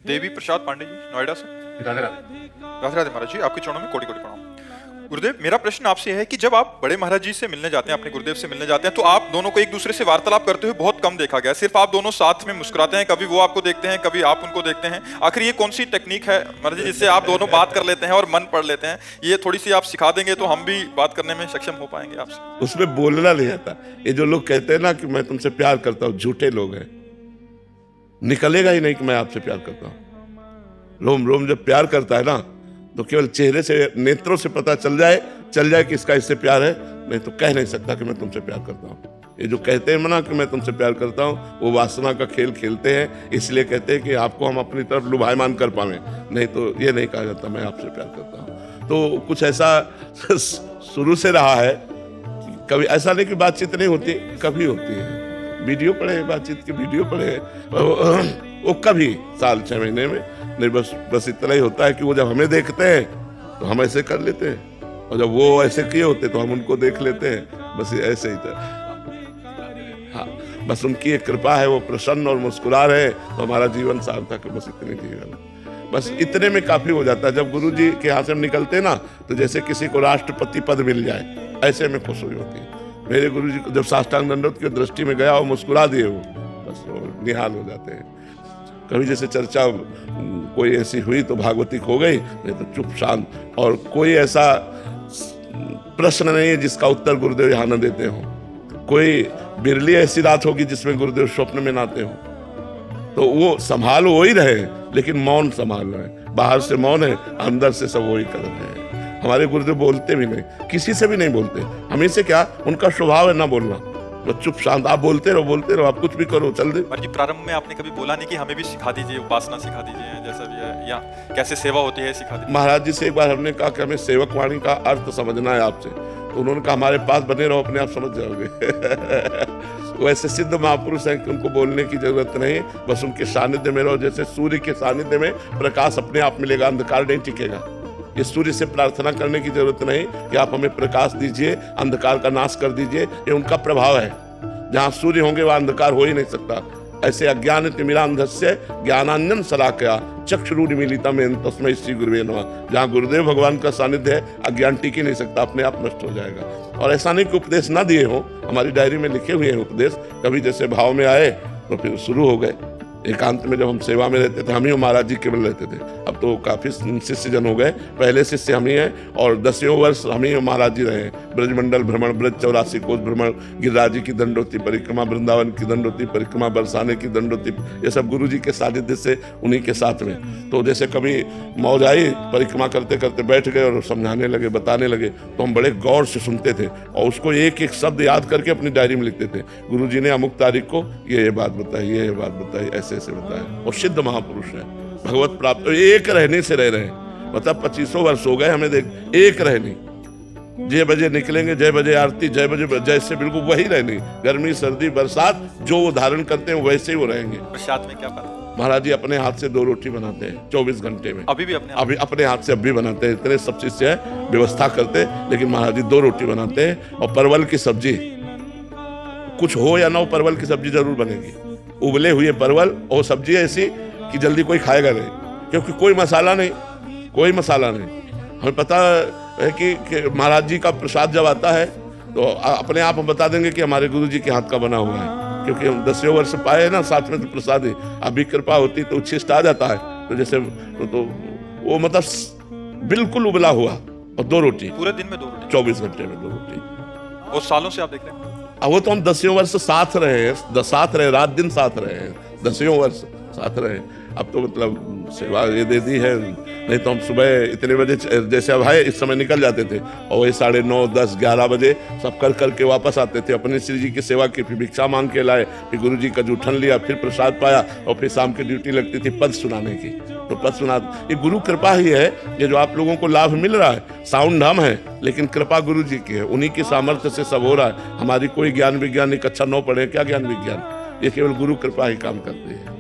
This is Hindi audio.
देवी प्रसाद पांडे जी, नोएडा से। राधे राधे। राधे राधे महाराज जी, आपके चरणों में कोटि कोटि प्रणाम। गुरुदेव, मेरा प्रश्न आपसे है कि जब आप बड़े महाराज जी से मिलने जाते हैं, अपने गुरुदेव से मिलने जाते हैं, तो आप दोनों को एक दूसरे से वार्तालाप करते हुए बहुत कम देखा गया। सिर्फ आप दोनों साथ में मुस्कुराते हैं, कभी वो आपको देखते हैं, कभी आप उनको देखते हैं। आखिर ये कौन सी टेक्निक है महाराज जी जिससे आप दोनों बात कर लेते हैं और मन पढ़ लेते हैं? ये थोड़ी सी आप सिखा देंगे तो हम भी बात करने में सक्षम हो पाएंगे आपसे। उसमें बोलना नहीं आता। ये जो लोग कहते हैं ना कि मैं तुमसे प्यार करता हूँ, झूठे लोग हैं। निकलेगा ही नहीं कि मैं आपसे प्यार करता हूँ। रोम रोम जब प्यार करता है ना, तो केवल चेहरे से, नेत्रों से पता चल जाए कि इसका इससे प्यार है, नहीं तो कह नहीं सकता कि मैं तुमसे प्यार करता हूँ। ये जो कहते हैं ना कि मैं तुमसे प्यार करता हूँ, वो वासना का खेल खेलते हैं। इसलिए कहते हैं कि आपको हम अपनी तरफ लुभायमान कर पावे, नहीं तो ये नहीं कहा जाता मैं आपसे प्यार करता हूँ। तो कुछ ऐसा शुरू से रहा है। कभी ऐसा नहीं कि बातचीत नहीं होती, कभी होती है। वीडियो पड़े, बातचीत की वीडियो पड़े, वो कभी साल 6 महीने में नहीं। बस इतना ही होता है कि वो जब हमें देखते हैं तो हम ऐसे कर लेते हैं, और जब वो ऐसे किए होते तो हम उनको देख लेते हैं। बस ऐसे ही था। हाँ, बस उनकी एक कृपा है, वो प्रसन्न और मुस्कुरा रहे तो हमारा जीवन सार्थक है। बस इतनी जीवन, बस इतने में काफी हो जाता है। जब गुरु जी के यहाँ से हम निकलते ना, तो जैसे किसी को राष्ट्रपति पद मिल जाए, ऐसे में खुश हुई होती है। मेरे गुरु जी को जब साष्टांग दंडवत की दृष्टि में गया और मुस्कुरा दिए, वो बस वो निहाल हो जाते हैं। कभी जैसे चर्चा कोई ऐसी हुई तो भागवती खो गई, नहीं तो चुप शांत। और कोई ऐसा प्रश्न नहीं है जिसका उत्तर गुरुदेव यहाँ न देते हो। कोई बिरली ऐसी रात होगी जिसमें गुरुदेव स्वप्न में नाते हो। तो वो संभाल वो ही रहे, लेकिन मौन संभाल रहे। बाहर से मौन है, अंदर से सब वही कर रहे हैं। हमारे गुरुदेव बोलते भी नहीं, किसी से भी नहीं बोलते। हमें से क्या, उनका स्वभाव है ना बोलना। वो चुप शांत, आप बोलते रहो, आप कुछ भी करो, चल दे। जी, प्रारंभ में आपने कभी बोला नहीं कि हमें भी सिखा दीजिए, उपासना सिखा दीजिए, जैसा भी है, या कैसे सेवा होती है सिखा दीजिए? महाराज जी से एक बार हमने कहा कि हमें सेवक वाणी का अर्थ समझना है आपसे, तो उन्होंने कहा हमारे पास बने रहो, अपने आप समझ जाओगे। वैसे सिद्ध महापुरुष हैं कि उनको बोलने की जरूरत नहीं, बस उनके सानिध्य में रहो। जैसे सूर्य के सानिध्य में प्रकाश अपने आप मिलेगा, अंधकार नहीं टिकेगा। ये सूर्य से प्रार्थना करने की जरूरत नहीं कि आप हमें प्रकाश दीजिए, अंधकार का नाश कर दीजिए। ये उनका प्रभाव है। जहाँ सूर्य होंगे वहाँ अंधकार हो ही नहीं सकता। ऐसे अज्ञान तिमिरांधस्य ज्ञानांजन शलाकया चक्षुरुन्मीलितम् तस्मै श्री गुरुवे नमः। जहाँ गुरुदेव भगवान का सानिध्य है, अज्ञान टिक ही नहीं सकता, अपने आप नष्ट हो जाएगा। और ऐसा नहीं कि उपदेश ना दिए हो, हमारी डायरी में लिखे हुए हैं उपदेश। कभी जैसे भाव में आए तो फिर शुरू हो गए। एकांत में जब हम सेवा में रहते थे, हम ही महाराज जी केवल रहते थे। अब तो काफी शिष्य जन हो गए। पहले शिष्य हम ही हैं, और 10वें वर्ष हम ही महाराज जी रहे। ब्रजमंडल भ्रमण, ब्रज 84 कोस भ्रमण, गिरिराज जी की दंडोती परिक्रमा, वृंदावन की दंडोती परिक्रमा, बरसाने की दंडोती, ये सब गुरु जी के सानिध्य से, उन्हीं के साथ में। तो जैसे कभी मौज आई, परिक्रमा करते करते बैठ गए और समझाने लगे, बताने लगे, तो हम बड़े गौर से सुनते थे और उसको एक एक शब्द याद करके अपनी डायरी में लिखते थे। गुरु जी ने अमुक तारीख को ये बात बताई, ये बात बताई, ऐसे बताया। और सिद्ध महापुरुष है, भगवत प्राप्त, एक रहने से रह रहे हैं। मतलब 25 वर्ष हो गए हमें, देख, एक रहनी। जय बजे निकलेंगे, जय बजे आरती, जय बजे जैसे, बिल्कुल वही रहनी। गर्मी सर्दी बरसात जो वो धारण करते हैं वैसे ही वो रहेंगे। प्रसाद में क्या पता? महाराज जी अपने हाथ से 2 रोटी बनाते हैं 24 घंटे में। अभी भी अपने हाथ से अभी बनाते हैं। इतने सब चीज से व्यवस्था करते, लेकिन महाराज जी 2 रोटी बनाते हैं। और परवल की सब्जी, कुछ हो या ना हो, परवल की सब्जी जरूर बनेगी। उबले हुए परवल, और सब्जी ऐसी कि जल्दी कोई खाएगा नहीं, क्योंकि कोई मसाला नहीं। हमें पता है कि महाराज जी का प्रसाद जब आता है तो अपने आप हम बता देंगे कि हमारे गुरु जी के हाथ का बना हुआ है, क्योंकि हम 10वें वर्ष पाए ना, साथ में तो प्रसाद ही। अभी कृपा होती तो उच्छिष्ट आ जाता है, तो जैसे तो वो मतलब बिल्कुल उबला हुआ, और 2 रोटी पूरे दिन में 2 रोटी, 24 घंटे में 2 रोटी। और सालों से आप देख रहे हैं। वो तो हम 10वें वर्ष साथ रहे हैं, रात दिन साथ रहे हैं, 10वें वर्ष साथ रहे। अब तो मतलब सेवा ये दे दी है, नहीं तो हम सुबह इतने बजे, जैसे अब है इस समय निकल जाते थे, और वही 9:30, 10, 11 बजे सब कर करके वापस आते थे। अपने श्री जी की सेवा की, फिर भिक्षा मांग के लाए, फिर गुरु जी का जूठन लिया, फिर प्रसाद पाया, और फिर शाम की ड्यूटी लगती थी पद सुनाने की। तो पद सुना, ये गुरु कृपा ही है। ये जो आप लोगों को लाभ मिल रहा है, साउंड हम है, लेकिन कृपा गुरु जी की है। उन्हीं की सामर्थ्य से सब हो रहा है। हमारी कोई ज्ञान विज्ञान, कक्षा 9 पढ़े, क्या ज्ञान विज्ञान, ये केवल गुरु कृपा ही काम करती है।